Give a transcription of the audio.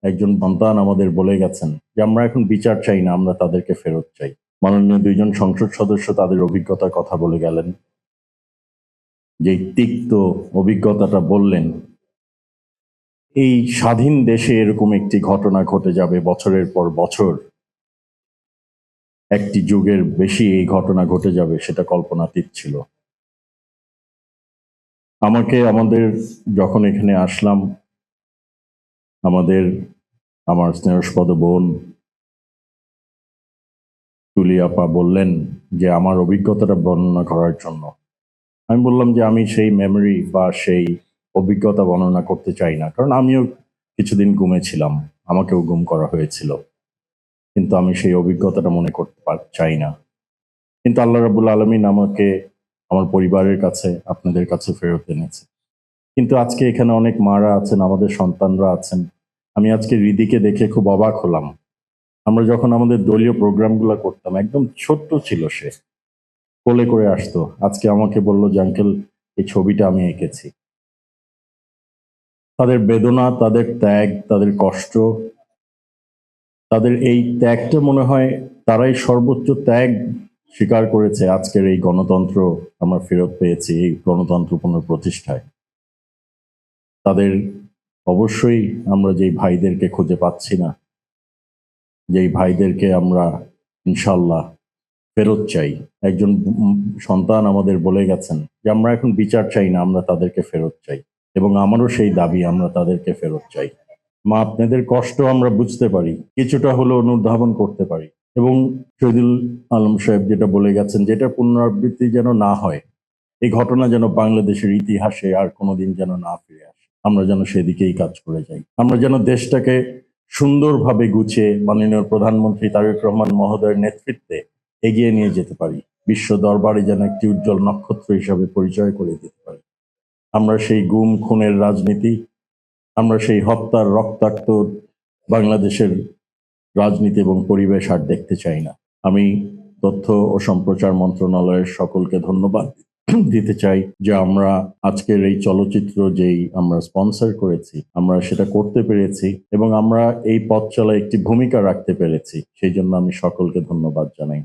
একজন সন্তান আমাদের বলে গেছেন যে আমরা এখন বিচার চাই না, আমরা তাদেরকে ফেরত চাই। মাননীয় দুইজন সংসদ সদস্য তাদের অভিজ্ঞতার কথা বলে গেলেন, যেই তিক্ত অভিজ্ঞতাটা বললেন, এই স্বাধীন দেশে এরকম একটি ঘটনা ঘটে যাবে বছরের পর বছর, একটি যুগের বেশি এই ঘটনা ঘটে যাবে, সেটা কল্পনাতীত ছিল। আমাদের যখন এখানে আসলাম, আমার স্নেহস্পদ বোন তুলি আপা বললেন যে আমার অভিজ্ঞতাটা বর্ণনা করার জন্য। আমি বললাম যে আমি সেই মেমরি বা সেই অভিজ্ঞতা বর্ণনা করতে চাই না, কারণ আমিও কিছুদিন ঘুমেছিলাম, আমাকেও গুম করা হয়েছিল, কিন্তু আমি সেই অভিজ্ঞতাটা মনে করতে চাই না। কিন্তু আল্লাহ রাব্বুল আলামিন আমাকে আমার পরিবারের কাছে, আপনাদের কাছে ফেরত এনেছে। কিন্তু আজকে এখানে অনেক মারা আছেন, আমাদের সন্তানরা আছেন। আমি আজকে রিদিকে দেখে খুব অবাক হলাম। আমরা যখন আমাদের দলীয় প্রোগ্রামগুলো করতাম, একদম ছোট্ট ছিল সে, কোলে করে আসতো। আজকে আমাকে বলল যে আঙ্কেল, এই ছবিটা আমি এঁকেছি। তাদের বেদনা, তাদের ত্যাগ, তাদের কষ্ট, তাদের এই ত্যাগটা মনে হয় তারাই সর্বোচ্চ ত্যাগ স্বীকার করেছে আজকের এই গণতন্ত্র আমরা ফেরত পেয়েছি, এই গণতন্ত্র পুনঃপ্রতিষ্ঠায়। তাদের অবশ্যই আমরা যেই ভাইদেরকে খুঁজে পাচ্ছি না, যেই ভাইদেরকে আমরা ইনশাল্লাহ ফেরত চাই। একজন সন্তান আমাদের বলে গেছেন যে আমরা এখন বিচার চাই না, আমরা তাদেরকে ফেরত চাই, এবং আমারও সেই দাবি, আমরা তাদেরকে ফেরত চাই। মা, আপনাদের কষ্ট আমরা বুঝতে পারি, কিছুটা হলেও অনুধাবন করতে পারি, এবং শহীদুল আলম সাহেব যেটা বলে গেছেন, যেটা পুনরাবৃত্তি যেন না হয়, এই ঘটনা যেন বাংলাদেশের ইতিহাসে আর কোনোদিন যেন না ফিরে আসে, আমরা যেন সেদিকেই কাজ করে যাই। আমরা যেন দেশটাকে সুন্দরভাবে গুছিয়ে মাননীয় প্রধানমন্ত্রী তারেক রহমান মহোদয়ের নেতৃত্বে এগিয়ে নিয়ে যেতে পারি, বিশ্ব দরবারে যেন একটি উজ্জ্বল নক্ষত্র হিসাবে পরিচয় করে দিতে পারি। আমরা সেই গুম খুনের রাজনীতি, আমরা সেই হত্যার রক্তাক্ত বাংলাদেশের রাজনীতি এবং পরিবেশ আর দেখতে চাই না। আমি তথ্য ও সম্প্রচার মন্ত্রণালয়ের সকলকে ধন্যবাদ দিতে চাই যে আমরা আজকের এই চলচ্চিত্র যেই আমরা স্পন্সর করেছি, আমরা সেটা করতে পেরেছি, এবং আমরা এই পথ চলায় একটি ভূমিকা রাখতে পেরেছি, সেই জন্য আমি সকলকে ধন্যবাদ জানাই।